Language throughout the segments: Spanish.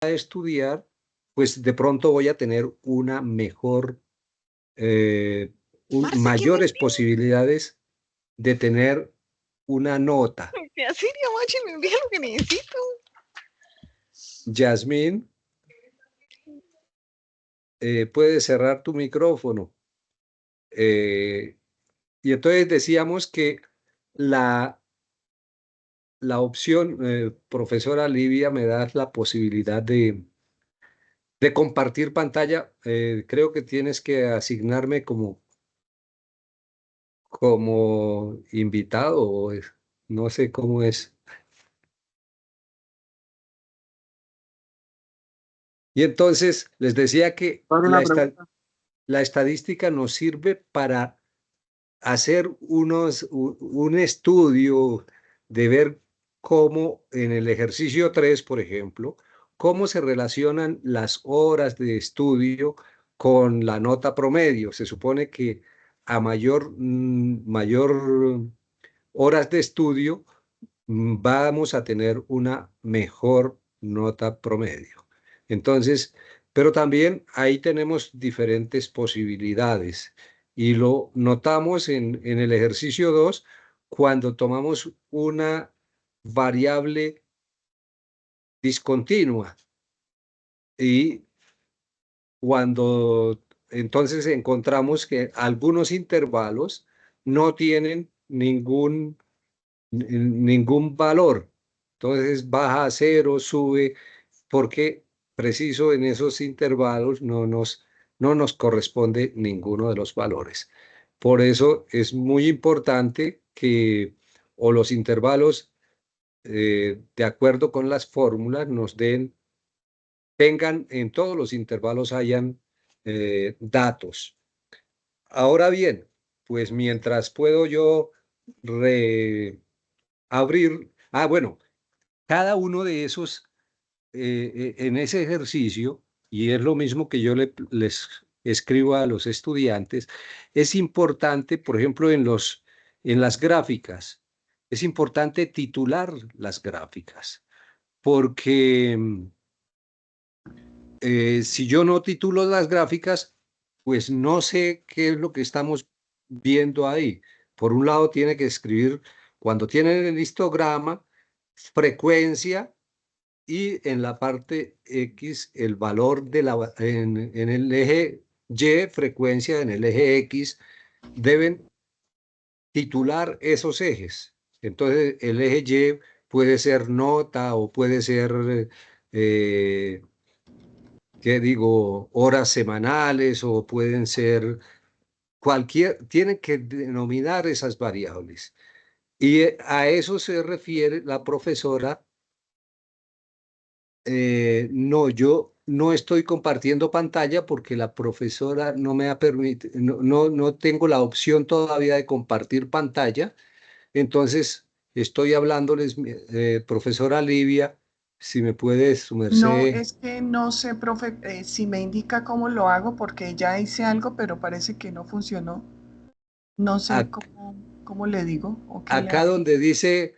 a estudiar, pues de pronto voy a tener una mejor, Marce, ¿qué me mayores posibilidades de tener una nota. envía? Siria, Machi, me envía lo que necesito. Yasmín, puedes cerrar tu micrófono. Y entonces decíamos que la, la opción, profesora Livia, me das la posibilidad de compartir pantalla. Creo que tienes que asignarme como invitado, no sé cómo es. Y entonces les decía que Ahora una pregunta. la estadística nos sirve para hacer un estudio de ver cómo en el ejercicio 3, por ejemplo, cómo se relacionan las horas de estudio con la nota promedio. Se supone que a mayor horas de estudio, vamos a tener una mejor nota promedio. Entonces, pero también ahí tenemos diferentes posibilidades y lo notamos en el ejercicio 2 cuando tomamos una variable discontinua y cuando entonces encontramos que algunos intervalos no tienen ningún valor. Entonces baja a cero, sube, porque preciso en esos intervalos no nos corresponde ninguno de los valores. Por eso es muy importante que o los intervalos, de acuerdo con las fórmulas, tengan en todos los intervalos hayan datos. Ahora bien, pues mientras puedo yo abrir, bueno, cada uno de esos, en ese ejercicio, y es lo mismo que yo les escribo a los estudiantes, es importante, por ejemplo, en las gráficas, es importante titular las gráficas, porque si yo no titulo las gráficas, pues no sé qué es lo que estamos viendo ahí. Por un lado, tiene que escribir, cuando tienen el histograma, frecuencia, y en la parte X el valor en el eje Y, frecuencia en el eje X, deben titular esos ejes. Entonces el eje Y puede ser nota o puede ser, ¿qué digo?, horas semanales, o pueden ser tienen que denominar esas variables. Y a eso se refiere la profesora. No, yo no estoy compartiendo pantalla porque la profesora no me ha permitido, no tengo la opción todavía de compartir pantalla. Entonces, estoy hablándoles, profesora Livia, si me puede, su No, merced. es que no sé, profe, si me indica cómo lo hago, porque ya hice algo, pero parece que no funcionó. No sé ac- cómo le digo o qué le Acá hago. donde dice,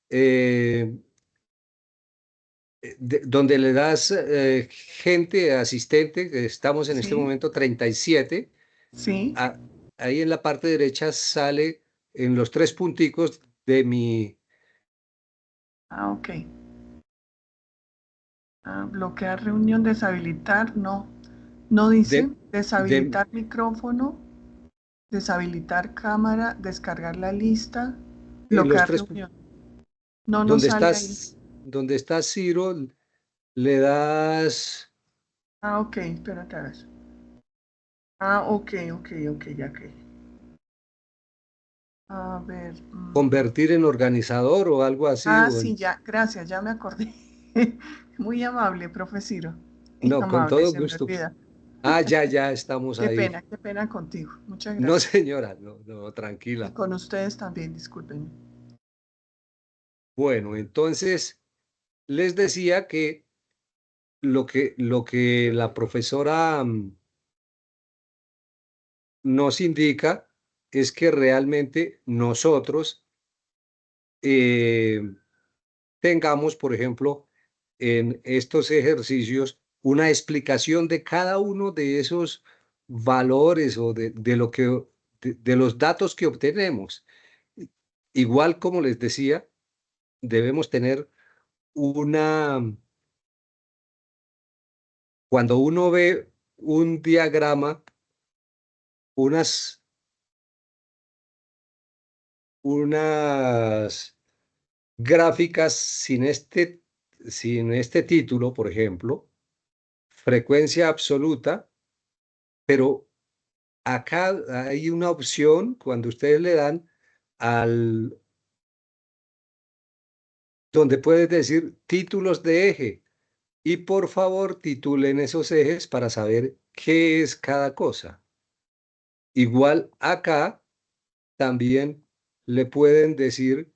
eh, donde le das, gente asistente, que estamos en este Sí, momento 37. sí. a- Ahí en la parte derecha sale en los tres punticos de mi. Ah, ok. Ah, bloquear reunión, deshabilitar, no. No dice de, de deshabilitar micrófono, deshabilitar cámara, descargar la lista, en los bloquear tres, reunión. No, no donde sale ahí. está Ciro, le das Ah, ok, espérate a ver. Ah, ok, ok, ok, ya que. A ver. convertir en organizador o algo así, Ah, sí, ya, gracias, ya me acordé. Muy amable, profesor. Muy no, con amable, todo se me gusto. olvida. Ya estamos ahí. Qué pena contigo. Muchas No, gracias. señora, no, Y tranquila. con ustedes también, discúlpenme. Bueno, entonces les decía que lo que la profesora, nos indica es que realmente nosotros, eh, tengamos, por ejemplo, en estos ejercicios una explicación de cada uno de esos valores o de lo que, de los datos que obtenemos. Igual como les decía, debemos tener una, cuando uno ve un diagrama, unas gráficas sin este título, por ejemplo, frecuencia absoluta, pero acá hay una opción cuando ustedes le dan al donde puedes decir títulos de eje y por favor titulen esos ejes para saber qué es cada cosa. Igual acá también le pueden decir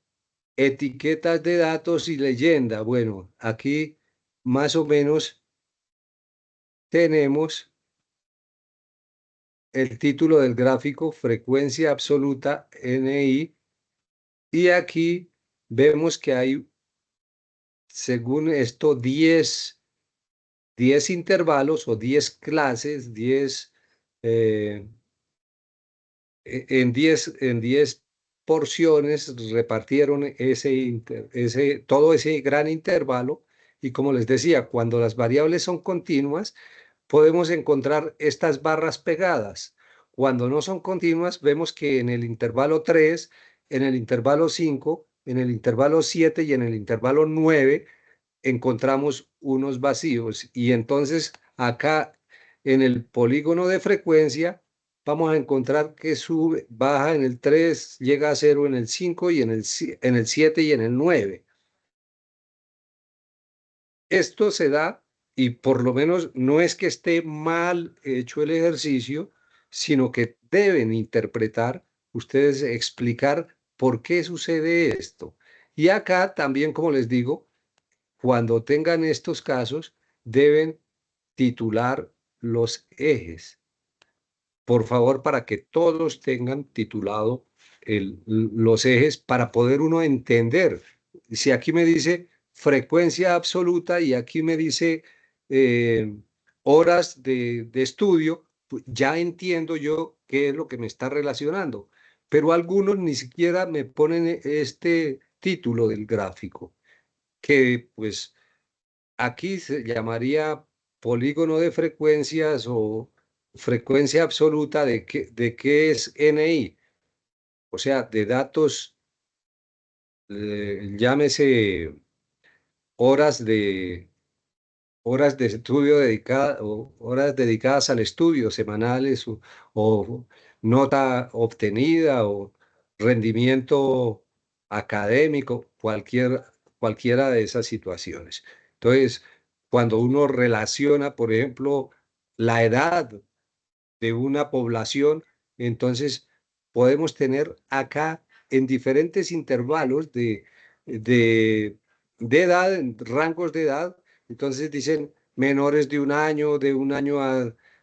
etiquetas de datos y leyenda. Bueno, aquí más o menos tenemos el título del gráfico, frecuencia absoluta NI, y aquí vemos que hay, según esto, 10 intervalos o 10 clases, 10 en 10 porciones repartieron todo ese gran intervalo. Y como les decía, cuando las variables son continuas, podemos encontrar estas barras pegadas. Cuando no son continuas, vemos que en el intervalo 3, en el intervalo 5, en el intervalo 7 y en el intervalo 9 encontramos unos vacíos. Y entonces acá en el polígono de frecuencia vamos a encontrar que sube, baja en el 3, llega a 0 en el 5 y en el 7 y en el 9. Esto se da, y por lo menos no es que esté mal hecho el ejercicio, sino que deben interpretar, ustedes explicar por qué sucede esto. Y acá también, como les digo, cuando tengan estos casos, deben titular los ejes. Por favor, para que todos tengan titulado los ejes para poder uno entender. Si aquí me dice frecuencia absoluta y aquí me dice horas de estudio, pues ya entiendo yo qué es lo que me está relacionando. Pero algunos ni siquiera me ponen este título del gráfico, que pues aquí se llamaría polígono de frecuencias o frecuencia absoluta de qué es NI, o sea, de datos, llámese horas de, horas de estudio dedicadas o horas dedicadas al estudio semanales o nota obtenida o rendimiento académico, cualquiera de esas situaciones. Entonces, cuando uno relaciona, por ejemplo, la edad de una población, entonces podemos tener acá en diferentes intervalos de edad, en rangos de edad, entonces dicen menores de un año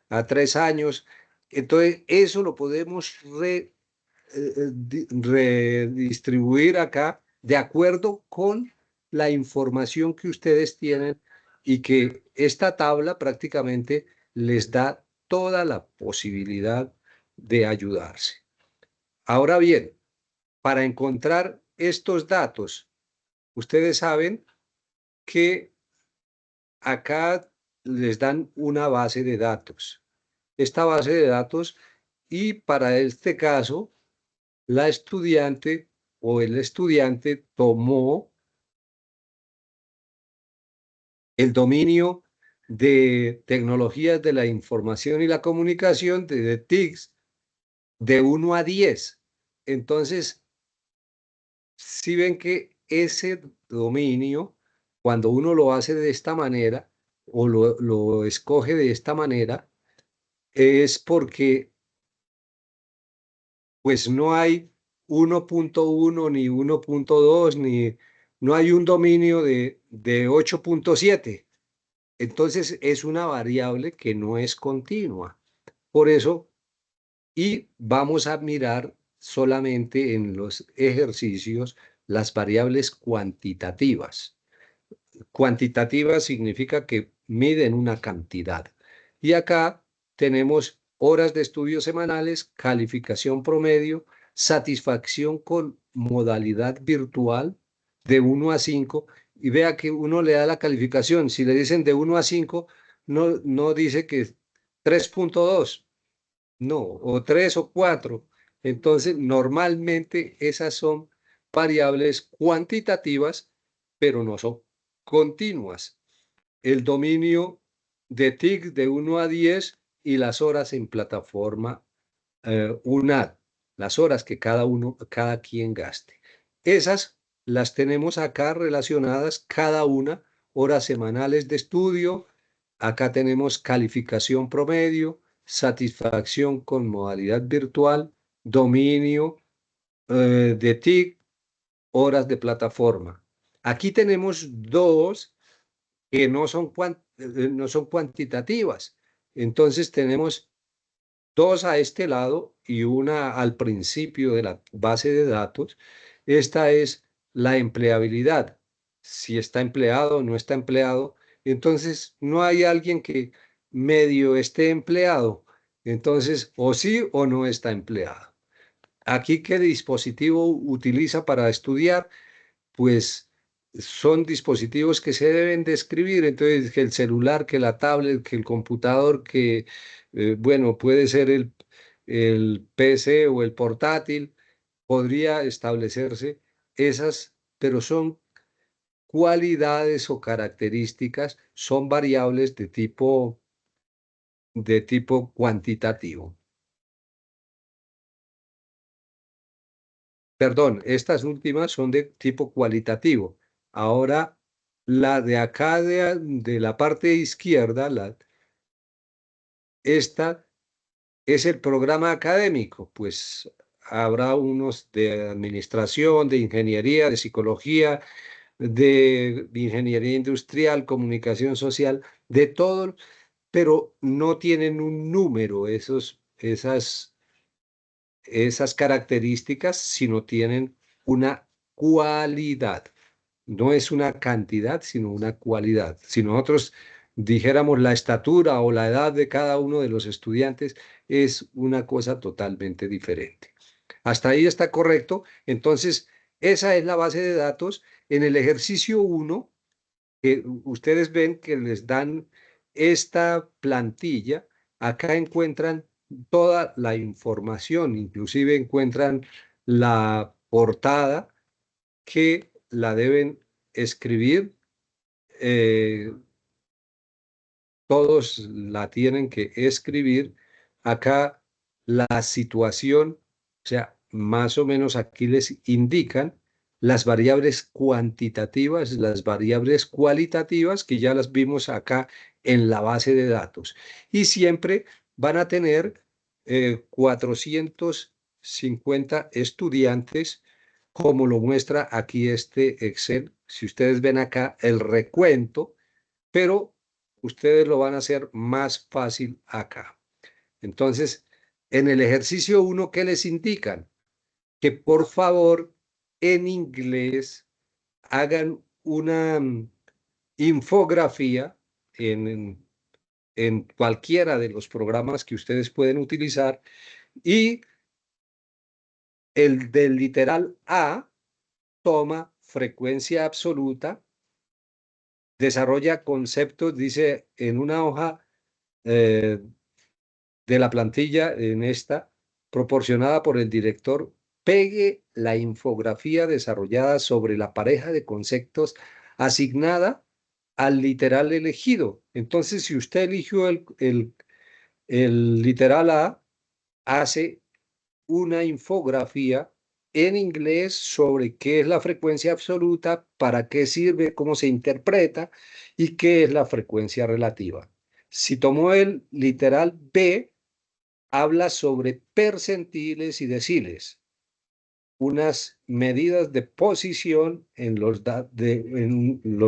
a 3 años. Entonces, eso lo podemos redistribuir acá de acuerdo con la información que ustedes tienen y que esta tabla prácticamente les da toda la posibilidad de ayudarse. Ahora bien, para encontrar estos datos, ustedes saben que acá les dan una base de datos. Esta base de datos, y para este caso, la estudiante o el estudiante tomó el dominio de tecnologías de la información y la comunicación de TICS de 1 a 10. Entonces, si ven que ese dominio, cuando uno lo hace de esta manera o lo escoge de esta manera, es porque pues no hay 1.1 ni 1.2 ni no hay un dominio de 8.7. Entonces es una variable que no es continua. Por eso, y vamos a mirar solamente en los ejercicios las variables cuantitativas. Cuantitativa significa que miden una cantidad. Y acá tenemos horas de estudio semanales, calificación promedio, satisfacción con modalidad virtual de 1 a 5. Y vea que uno le da la calificación. Si le dicen de 1 a 5, no dice que 3.2, no, o 3 o 4. Entonces, normalmente esas son variables cuantitativas, pero no son continuas. El dominio de TIC de 1 a 10 y las horas en plataforma UNAD, las horas que cada quien gaste. Esas las tenemos acá relacionadas, cada una, horas semanales de estudio. Acá tenemos calificación promedio, satisfacción con modalidad virtual, dominio de TIC, horas de plataforma. Aquí tenemos dos que no son cuantitativas. Entonces tenemos dos a este lado y una al principio de la base de datos. Esta es la empleabilidad. Si está empleado o no está empleado. Entonces no hay alguien que medio esté empleado. Entonces o sí o no está empleado. Aquí, ¿qué dispositivo utiliza para estudiar? Pues son dispositivos que se deben describir, entonces que el celular, que la tablet, que el computador, que, bueno, puede ser el PC o el portátil, podría establecerse esas, pero son cualidades o características, son variables de tipo cuantitativo. Perdón, estas últimas son de tipo cualitativo. Ahora, la de acá de la parte izquierda, esta es el programa académico, pues habrá unos de administración, de ingeniería, de psicología, de ingeniería industrial, comunicación social, de todo, pero no tienen un número esas características, sino tienen una cualidad. No es una cantidad, sino una cualidad. Si nosotros dijéramos la estatura o la edad de cada uno de los estudiantes, es una cosa totalmente diferente. Hasta ahí está correcto. Entonces, esa es la base de datos. En el ejercicio 1, que ustedes ven que les dan esta plantilla, acá encuentran toda la información, inclusive encuentran la portada que la deben escribir, eh, todos la tienen que escribir. Acá la situación, o sea, más o menos aquí les indican las variables cuantitativas, las variables cualitativas, que ya las vimos acá en la base de datos. Y siempre van a tener 450 estudiantes, como lo muestra aquí este Excel. Si ustedes ven acá el recuento, pero ustedes lo van a hacer más fácil acá. Entonces, en el ejercicio 1, ¿qué les indican? Que por favor en inglés hagan una infografía en cualquiera de los programas que ustedes pueden utilizar, y el del literal A toma frecuencia absoluta, desarrolla conceptos, dice en una hoja de la plantilla, en esta, proporcionada por el director, pegue la infografía desarrollada sobre la pareja de conceptos asignada al literal elegido. Entonces, si usted eligió el literal A, hace una infografía en inglés sobre qué es la frecuencia absoluta, para qué sirve, cómo se interpreta y qué es la frecuencia relativa. Si tomó el literal B, habla sobre percentiles y deciles, unas medidas de posición en los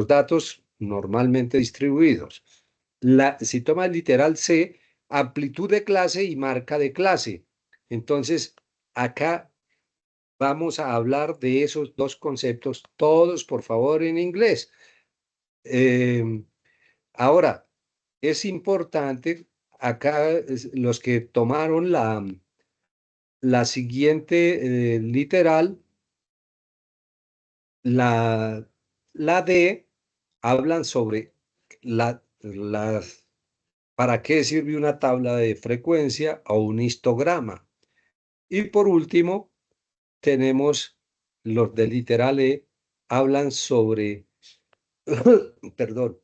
datos normalmente distribuidos. Si toma el literal C, amplitud de clase y marca de clase. Entonces, acá vamos a hablar de esos dos conceptos, todos por favor en inglés. Ahora, es importante acá los que tomaron la siguiente literal, la D, hablan sobre para qué sirve una tabla de frecuencia o un histograma. Y por último, tenemos los de literal E, hablan sobre, perdón,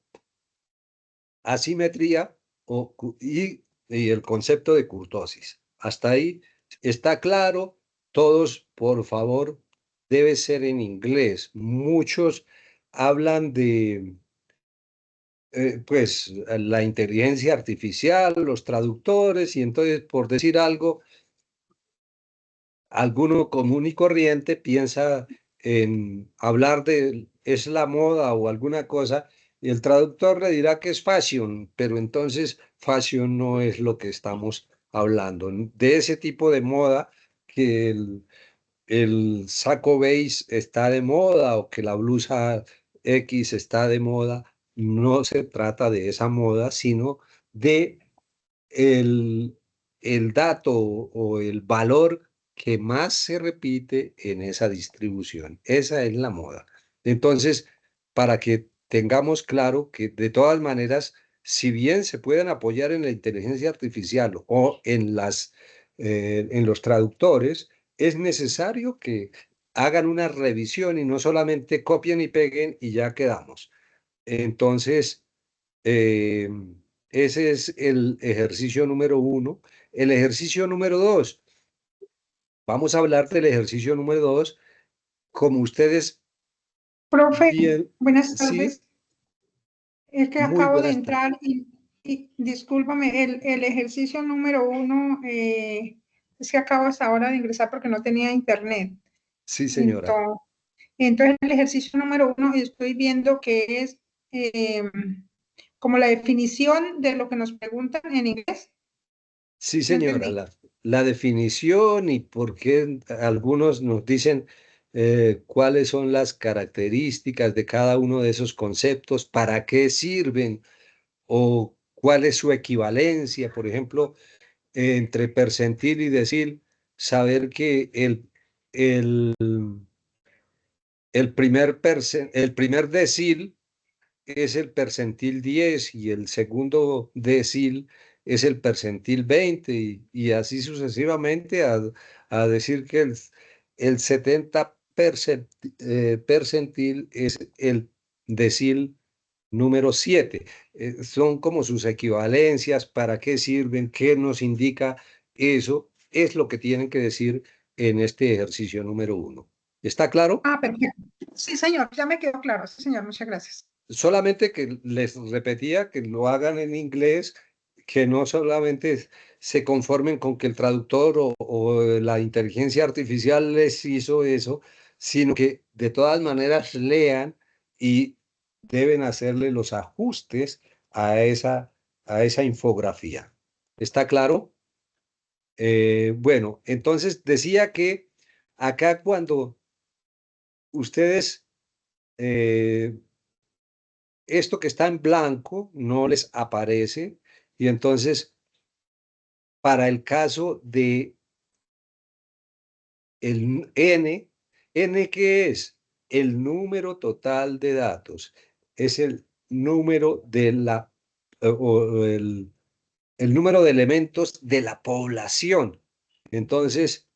asimetría y el concepto de kurtosis. Hasta ahí está claro. Todos, por favor, debe ser en inglés. Muchos hablan de, pues, la inteligencia artificial, los traductores, y entonces, por decir algo, alguno común y corriente piensa en hablar de es la moda o alguna cosa, y el traductor le dirá que es fashion, pero entonces fashion no es lo que estamos hablando. De ese tipo de moda, que el saco beige está de moda o que la blusa X está de moda, no se trata de esa moda, sino de el, el dato o el valor que más se repite en esa distribución. Esa es la moda. Entonces, para que tengamos claro que de todas maneras, si bien se pueden apoyar en la inteligencia artificial o en los traductores, es necesario que hagan una revisión y no solamente copien y peguen y ya quedamos. Entonces, eh, ese es el ejercicio número 1. El ejercicio número 2, vamos a hablar del ejercicio número 2. Como ustedes Profe, bien, buenas sí, tardes. Es que muy acabo de buenas tardes. entrar y discúlpame, el ejercicio número 1 es que acabo hasta ahora de ingresar porque no tenía internet. Sí, señora. Entonces, el ejercicio número 1 estoy viendo que es eh, como la definición de lo que nos preguntan en inglés. Sí, No señora. entendí. La definición y por qué algunos nos dicen cuáles son las características de cada uno de esos conceptos, para qué sirven o cuál es su equivalencia. Por ejemplo, entre percentil y decil, saber que el, el primer decil es el percentil 10 y el segundo decil es el percentil 20 y así sucesivamente a decir que el 70 percentil es el decil número 7. Son como sus equivalencias, para qué sirven, qué nos indica eso, es lo que tienen que decir en este ejercicio número 1. ¿Está claro? Ah, perfecto. Sí, señor, ya me quedó claro. Sí, señor, muchas gracias. Solamente que les repetía que lo hagan en inglés, que no solamente se conformen con que el traductor o la inteligencia artificial les hizo eso, sino que de todas maneras lean y deben hacerle los ajustes a esa infografía. ¿Está claro? Bueno, entonces decía que acá cuando ustedes esto que está en blanco no les aparece, y entonces para el caso de el N, ¿qué es? El número total de datos. Es el número de o el número de elementos de la población. Entonces,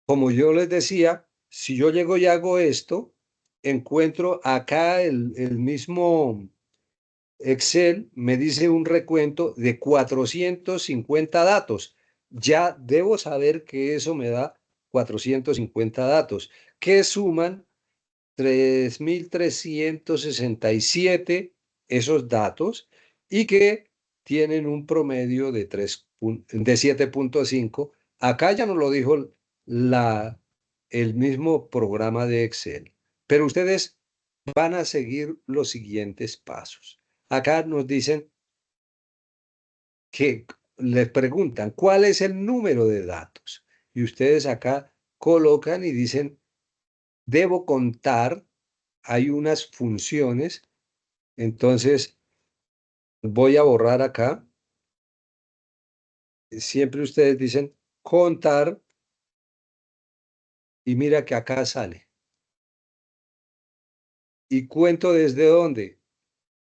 como yo les decía, si yo llego y hago esto, encuentro acá el mismo Excel me dice un recuento de 450 datos. Ya debo saber que eso me da 450 datos, que suman 3.367 esos datos y que tienen un promedio de 7,5. Acá ya nos lo dijo el mismo programa de Excel, pero ustedes van a seguir los siguientes pasos. Acá nos dicen que les preguntan cuál es el número de datos, y ustedes acá colocan y dicen, debo contar. Hay unas funciones Entonces, voy a borrar acá. Siempre ustedes dicen contar y mira que acá sale. ¿Y cuento desde dónde?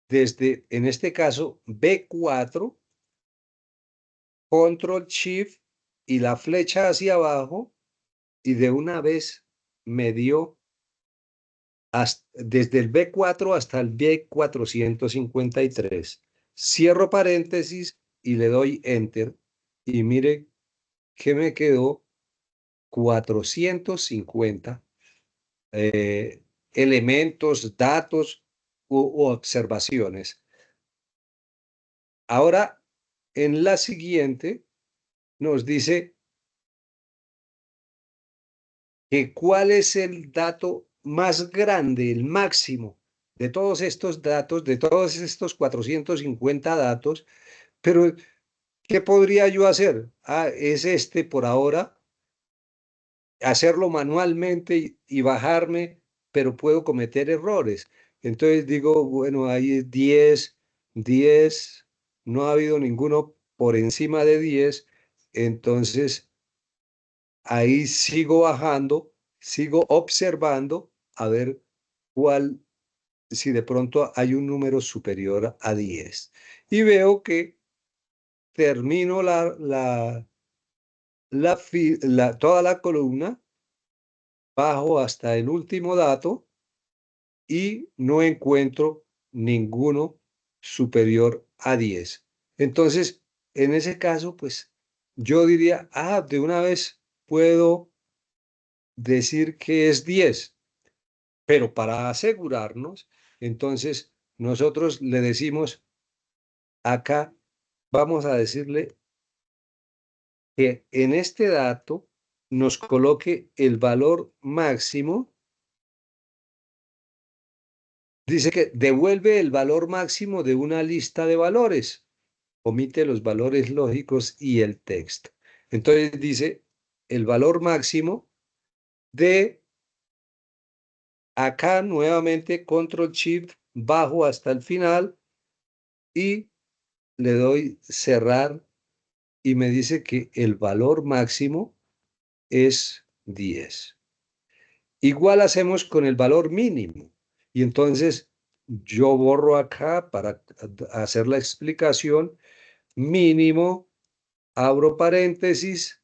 Desde, en este caso, B4, Control Shift y la flecha hacia abajo, y de una vez me dio desde el B4 hasta el B453. Cierro paréntesis y le doy Enter. Y mire que me quedó 450 elementos, datos u observaciones. Ahora, en la siguiente, nos dice que cuál es el dato más grande, el máximo de todos estos datos, de todos estos 450 datos, pero ¿qué podría yo hacer? Ah, es este por ahora, hacerlo manualmente y bajarme, pero puedo cometer errores. Entonces digo, bueno, hay 10, no ha habido ninguno por encima de 10, entonces ahí sigo bajando, sigo observando a ver cuál, si de pronto hay un número superior a 10. Y veo que termino toda la columna, bajo hasta el último dato y no encuentro ninguno superior a 10. Entonces, en ese caso, pues yo diría, de una vez puedo decir que es 10, pero para asegurarnos, entonces nosotros le decimos acá, vamos a decirle que en este dato nos coloque el valor máximo. Dice que devuelve el valor máximo de una lista de valores, omite los valores lógicos y el texto. Entonces dice el valor máximo de acá nuevamente Control Shift bajo hasta el final y le doy cerrar y me dice que el valor máximo es 10. Igual hacemos con el valor mínimo. Y entonces yo borro acá para hacer la explicación. Mínimo, abro paréntesis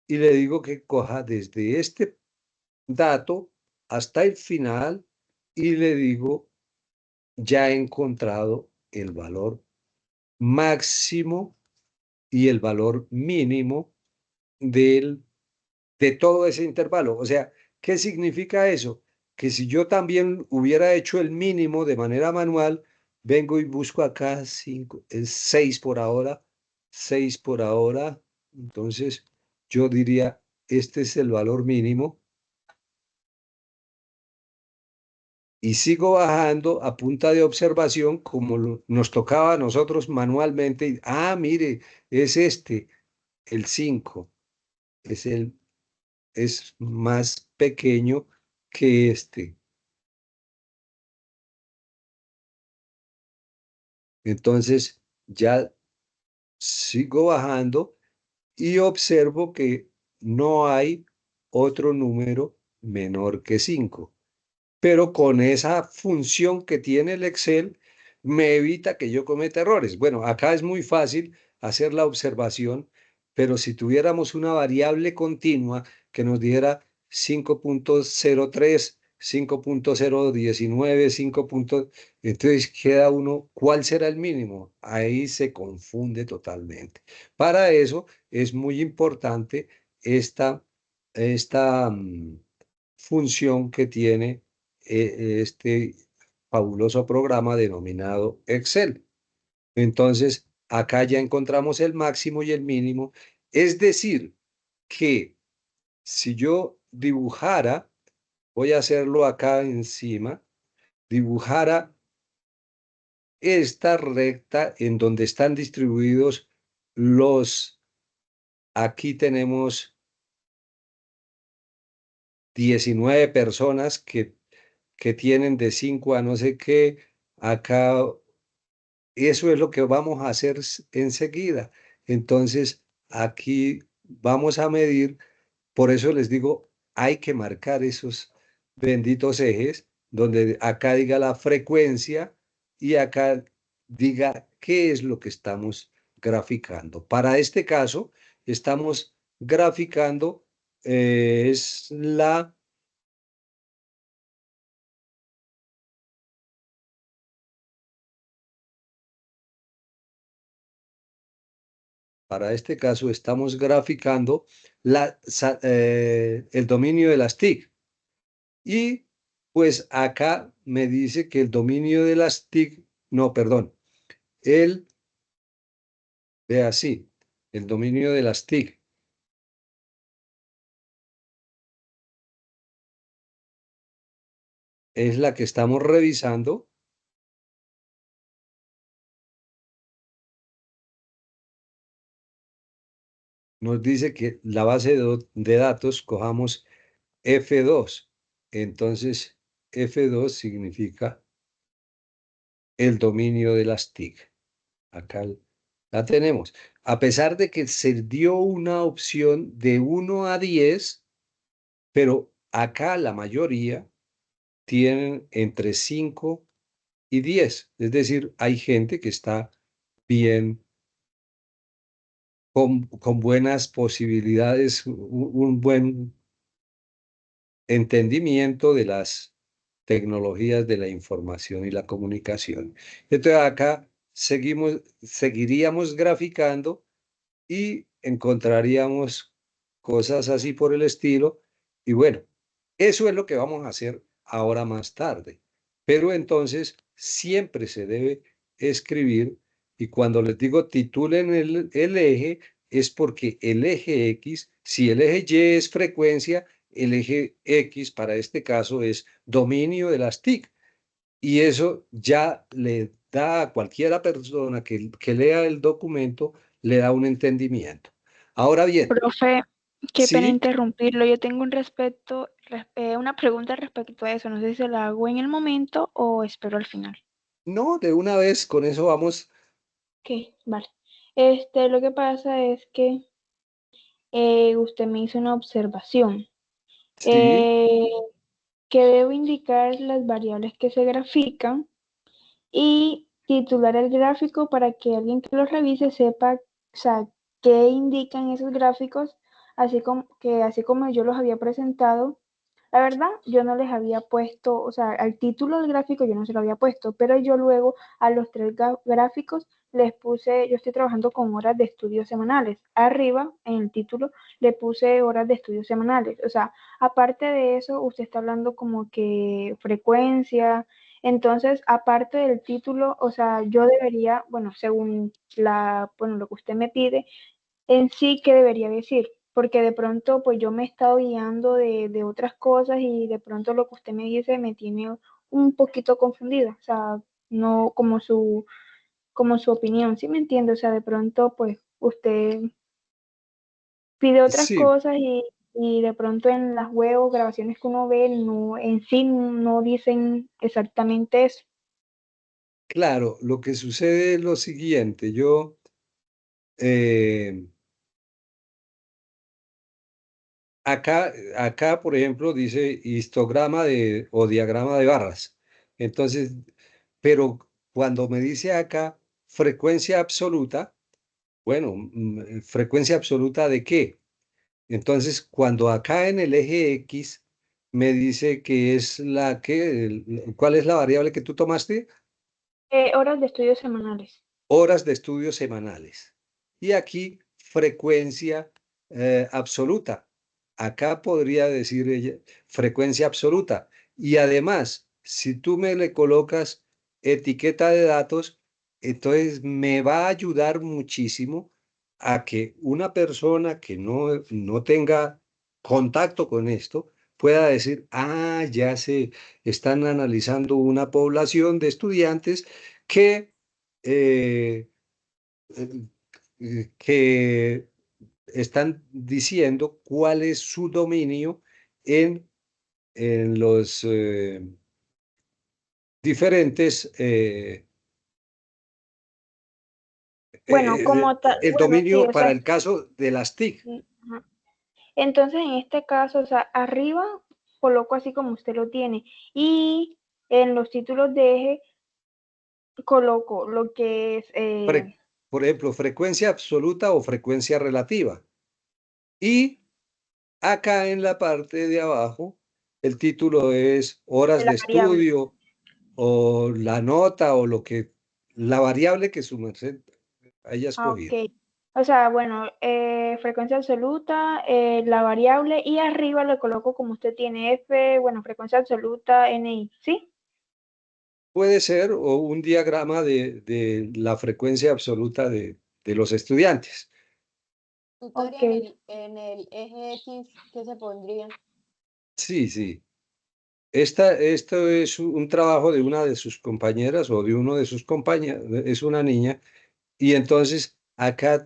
y le digo que coja desde este dato hasta el final y le digo, ya he encontrado el valor máximo y el valor mínimo de todo ese intervalo. O sea, ¿qué significa eso? Que si yo también hubiera hecho el mínimo de manera manual, vengo y busco acá 5, es 6 por ahora, 6 por ahora. Entonces, yo diría, este es el valor mínimo. Y sigo bajando a punta de observación como nos tocaba a nosotros manualmente. Mire, es este, el 5, es más pequeño que este. Entonces ya sigo bajando y observo que no hay otro número menor que 5. Pero con esa función que tiene el Excel, me evita que yo cometa errores. Bueno, acá es muy fácil hacer la observación, pero si tuviéramos una variable continua que nos diera 5.03, 5.019, 5. Entonces queda uno, ¿cuál será el mínimo? Ahí se confunde totalmente. Para eso es muy importante esta función que tiene este fabuloso programa denominado Excel. Entonces, acá ya encontramos el máximo y el mínimo. Es decir, que si yo dibujara, voy a hacerlo acá encima, dibujara esta recta en donde están distribuidos aquí tenemos 19 personas que tienen de 5 a no sé qué, acá eso es lo que vamos a hacer enseguida. Entonces, aquí vamos a medir, por eso les digo, hay que marcar esos benditos ejes, donde acá diga la frecuencia y acá diga qué es lo que estamos graficando. Para este caso, estamos graficando, es la... Para este caso estamos graficando el dominio de las TIC. Y pues acá me dice que el dominio de las TIC, no, perdón, el, ve así, el dominio de las TIC es la que estamos revisando. Nos dice que la base de datos cojamos F2. Entonces, F2 significa el dominio de las TIC. Acá la tenemos. A pesar de que se dio una opción de 1 a 10, pero acá la mayoría tienen entre 5 y 10. Es decir, hay gente que está bien, con buenas posibilidades, un buen entendimiento de las tecnologías de la información y la comunicación. Entonces acá seguiríamos graficando y encontraríamos cosas así por el estilo. Y bueno, eso es lo que vamos a hacer ahora más tarde. Pero entonces siempre se debe escribir, y cuando les digo titulen el eje, es porque el eje X, si el eje Y es frecuencia, el eje X para este caso es dominio de las TIC. Y eso ya le da a cualquiera persona que lea el documento, le da un entendimiento. Ahora bien, Profe, qué pena sí, interrumpirlo. Yo tengo una pregunta respecto a eso. No sé si se la hago en el momento o espero al final. no, de una vez con eso vamos, Ok, vale. Lo que pasa es que usted me hizo una observación. sí, Eh, que debo indicar las variables que se grafican y titular el gráfico para que alguien que lo revise sepa, o sea, qué indican esos gráficos, así como yo los había presentado. La verdad, yo no les había puesto, o sea, al título del gráfico yo no se lo había puesto, pero yo luego a los tres gráficos les puse, yo estoy trabajando con horas de estudios semanales. Arriba, en el título, le puse horas de estudios semanales. O sea, aparte de eso, usted está hablando como que frecuencia. Entonces, aparte del título, o sea, yo debería, bueno, según bueno, lo que usted me pide, en sí, ¿qué debería decir? Porque de pronto, pues yo me he estado guiando de otras cosas y de pronto lo que usted me dice me tiene un poquito confundida, o sea, no como su opinión, ¿sí me entiende? O sea, de pronto, pues usted pide otras sí, cosas y de pronto en las web o grabaciones que uno ve, no, en sí no dicen exactamente eso. claro, lo que sucede es lo siguiente, yo, eh, acá, por ejemplo, dice histograma o diagrama de barras. Entonces, pero cuando me dice acá frecuencia absoluta, bueno, ¿frecuencia absoluta de qué? Entonces, cuando acá en el eje X me dice que es ¿cuál es la variable que tú tomaste? Horas de estudios semanales. Horas de estudios semanales. Y aquí frecuencia absoluta. Acá podría decir ella frecuencia absoluta. Y además, si tú me le colocas etiqueta de datos, entonces me va a ayudar muchísimo a que una persona que no tenga contacto con esto pueda decir, ah, ya se están analizando una población de estudiantes que eh, que están diciendo cuál es su dominio en, en los, diferentes, Bueno, como tal, el bueno, sí, dominio o para sea, el caso de las TIC. ajá. Entonces, en este caso, o sea, arriba coloco así como usted lo tiene y en los títulos de eje coloco lo que es, Por ejemplo, frecuencia absoluta o frecuencia relativa. Y acá en la parte de abajo, el título es horas la de variable. estudio o la nota o lo que, la variable que su merced haya Ah, escogido. ok. O sea, bueno, frecuencia absoluta, la variable y arriba le coloco como usted tiene F, bueno, frecuencia absoluta, NI, ¿sí? Puede ser o un diagrama de la frecuencia absoluta de los estudiantes. Tutoría Ok. en el eje X, ¿qué se pondría? Sí, sí. Esto es un trabajo de una de sus compañeras o de uno de sus compañeros, es una niña, y entonces acá,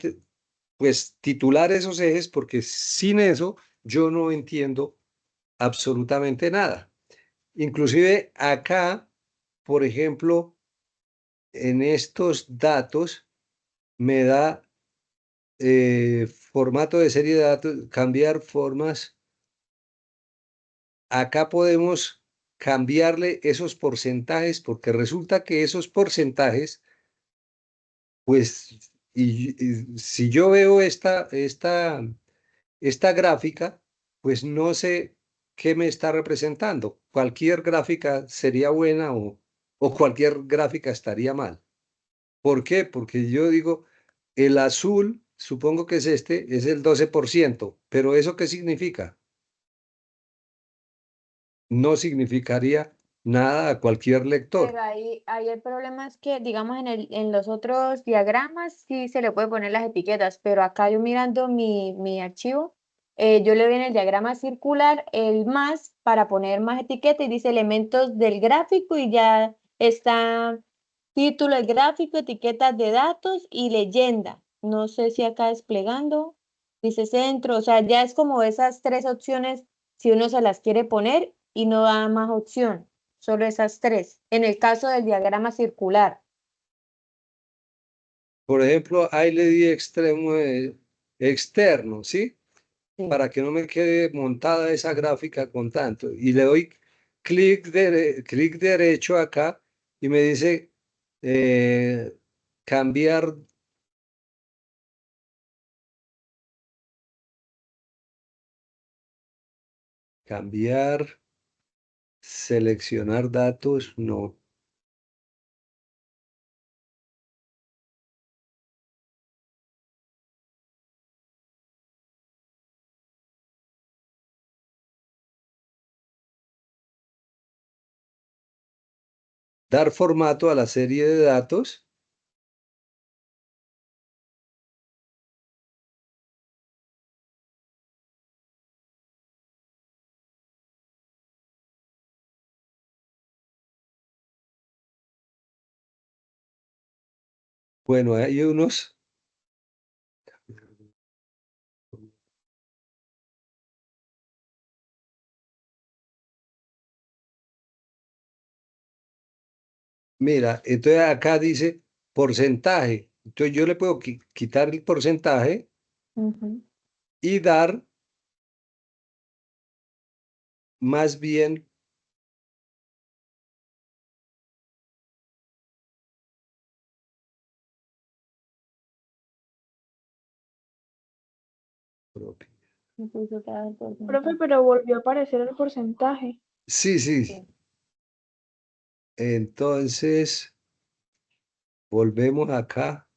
pues titular esos ejes, porque sin eso yo no entiendo absolutamente nada. Inclusive acá, por ejemplo, en estos datos me da formato de serie de datos, cambiar formas. Acá podemos cambiarle esos porcentajes porque resulta que esos porcentajes, pues, y si yo veo esta gráfica, pues no sé qué me está representando. Cualquier gráfica sería buena o cualquier gráfica estaría mal. ¿Por qué? Porque yo digo, el azul, supongo que es este, es el 12%, pero ¿eso qué significa? No significaría nada a cualquier lector. Pero ahí el problema es que, digamos, en los otros diagramas sí se le puede poner las etiquetas, pero acá yo mirando mi archivo, yo le doy en el diagrama circular el más para poner más etiqueta y dice elementos del gráfico y ya está título del gráfico, etiquetas de datos y leyenda. No sé si acá desplegando, dice centro, o sea, ya es como esas tres opciones si uno se las quiere poner y no da más opción. Solo esas tres. En el caso del diagrama circular. Por ejemplo, ahí le di extremo externo, ¿sí? Sí. Para que no me quede montada esa gráfica con tanto. Y le doy clic derecho acá y me dice eh, cambiar, cambiar, seleccionar datos, no. Dar formato a la serie de datos. Bueno, hay unos. Mira, entonces acá dice porcentaje. Entonces yo le puedo quitar el porcentaje Ujú. y dar más bien propio. Me puso cada Profe, porcentaje. pero volvió a aparecer el porcentaje. Sí, sí. Sí. Entonces volvemos acá.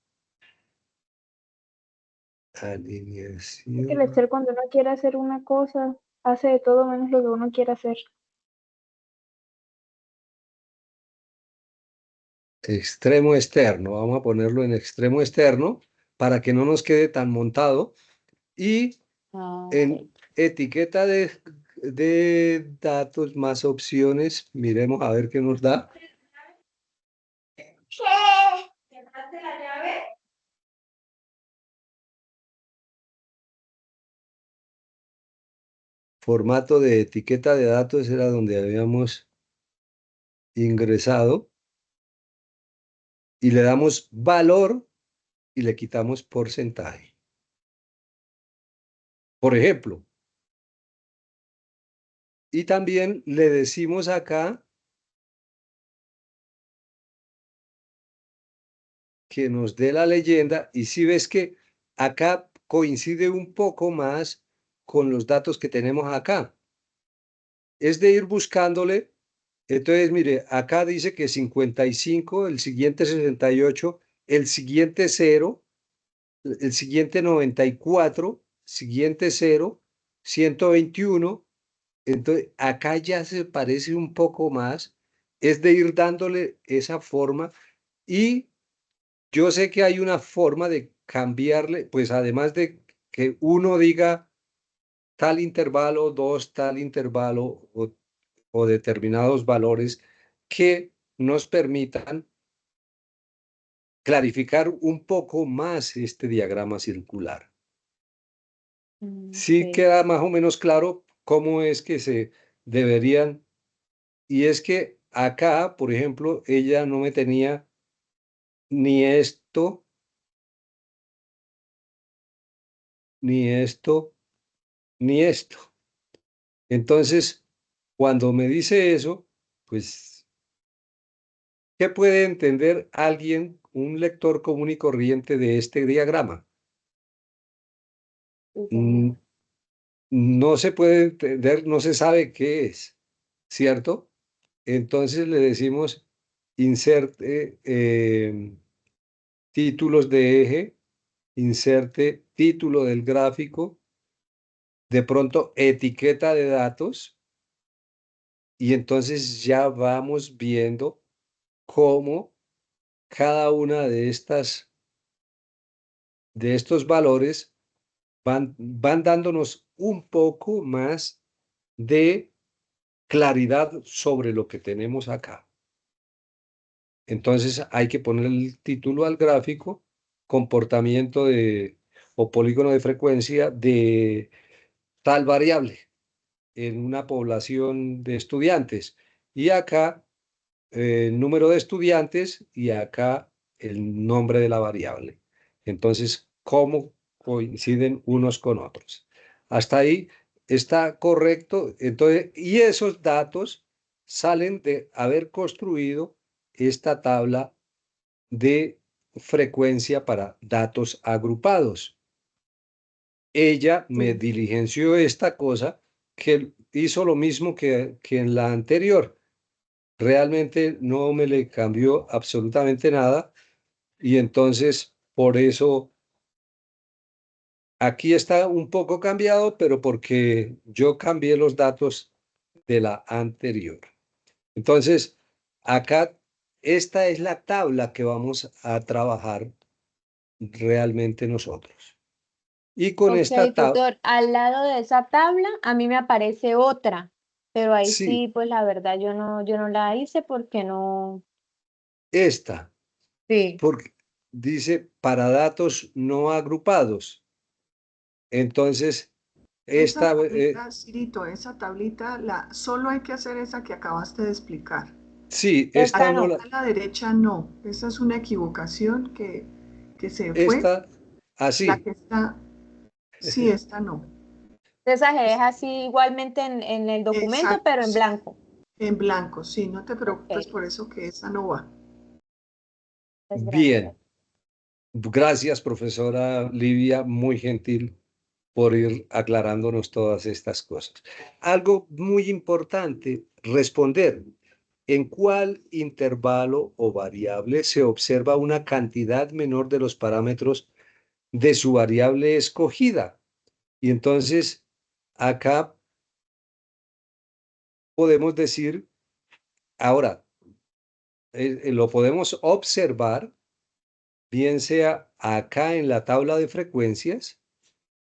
Es que el Alineación. Excel cuando uno quiere hacer una cosa, hace de todo menos lo que uno quiere hacer. Extremo externo. Vamos a ponerlo en extremo externo para que no nos quede tan montado. Y Ah, ok. en etiqueta de datos más opciones, miremos a ver qué nos da. Formato de etiqueta de datos era donde habíamos ingresado y le damos valor y le quitamos porcentaje. Por ejemplo, y también le decimos acá que nos dé la leyenda, y si ves que acá coincide un poco más con los datos que tenemos acá. Es de ir buscándole. Entonces, mire, acá dice que 55, el siguiente 68, el siguiente 0, el siguiente 94, siguiente 0, 121. Entonces, acá ya se parece un poco más. Es de ir dándole esa forma. Y yo sé que hay una forma de cambiarle, pues además de que uno diga tal intervalo, dos tal intervalo o determinados valores que nos permitan clarificar un poco más este diagrama circular. Sí Ok. queda más o menos claro cómo es que se deberían, y es que acá, por ejemplo, ella no me tenía ni esto, ni esto, ni esto. Entonces, cuando me dice eso, pues, ¿qué puede entender alguien, un lector común y corriente de este diagrama? Sí, Mm, señor. No se puede entender, no se sabe qué es, ¿cierto? Entonces le decimos inserte títulos de eje, inserte título del gráfico, de pronto etiqueta de datos, y entonces ya vamos viendo cómo cada una de estos valores van dándonos un poco más de claridad sobre lo que tenemos acá. Entonces hay que poner el título al gráfico, comportamiento o polígono de frecuencia de tal variable en una población de estudiantes. Y acá número de estudiantes y acá el nombre de la variable. Entonces, ¿cómo coinciden unos con otros? Hasta ahí está correcto. Entonces, y esos datos salen de haber construido esta tabla de frecuencia para datos agrupados. Ella me Sí. diligenció esta cosa que hizo lo mismo que en la anterior. Realmente no me le cambió absolutamente nada y entonces por eso aquí está un poco cambiado, pero porque yo cambié los datos de la anterior. Entonces, acá esta es la tabla que vamos a trabajar realmente nosotros. Y con Ok, esta tabla, tutor, al lado de esa tabla a mí me aparece otra, pero ahí sí, sí, pues la verdad yo no la hice porque no. esta, Sí, porque dice para datos no agrupados. Entonces, Esa esta, tablita, Cirito, esa tablita, solo hay que hacer esa que acabaste de explicar. sí, La esta esta que no no. la, está a la derecha no. Esa es una equivocación que se fue. esta La así. que está, sí, esta no. Esa se deja así igualmente en el documento, Exacto, pero en sí. blanco. En blanco, sí, no te preocupes Ok, por eso que esa no va. pues gracias. Bien, gracias, profesora Livia, muy gentil por ir aclarándonos todas estas cosas. Algo muy importante, responder en cuál intervalo o variable se observa una cantidad menor de los parámetros de su variable escogida. Y entonces, acá podemos decir, ahora, lo podemos observar, bien sea acá en la tabla de frecuencias,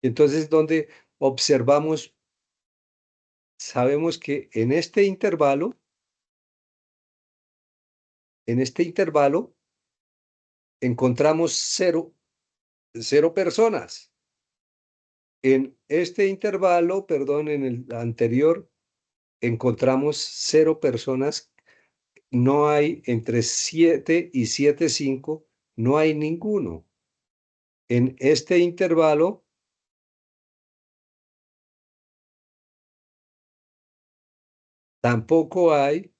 entonces donde observamos, sabemos que en este intervalo encontramos cero personas. En este intervalo, perdón, en el anterior, encontramos 0 personas no hay entre 7 y 7,5, no hay ninguno. En este intervalo tampoco hay,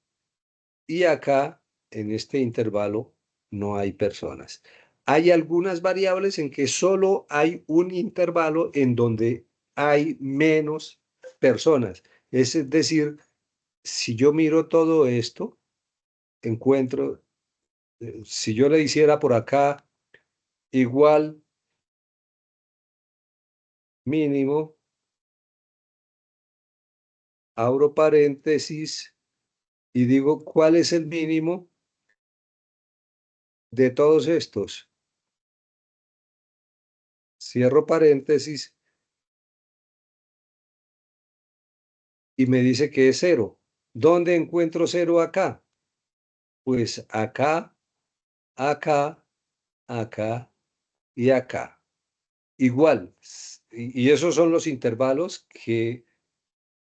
y acá en este intervalo no hay personas. Hay algunas variables en que solo hay un intervalo en donde hay menos personas. Es decir, si yo miro todo esto, encuentro, si yo le hiciera por acá igual mínimo, abro paréntesis y digo, ¿cuál es el mínimo de todos estos? Cierro paréntesis y me dice que es 0. ¿Dónde encuentro 0 acá? Pues acá, acá, acá y acá. Igual. Y esos son los intervalos que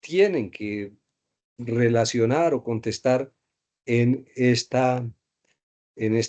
tienen que relacionar o contestar en esta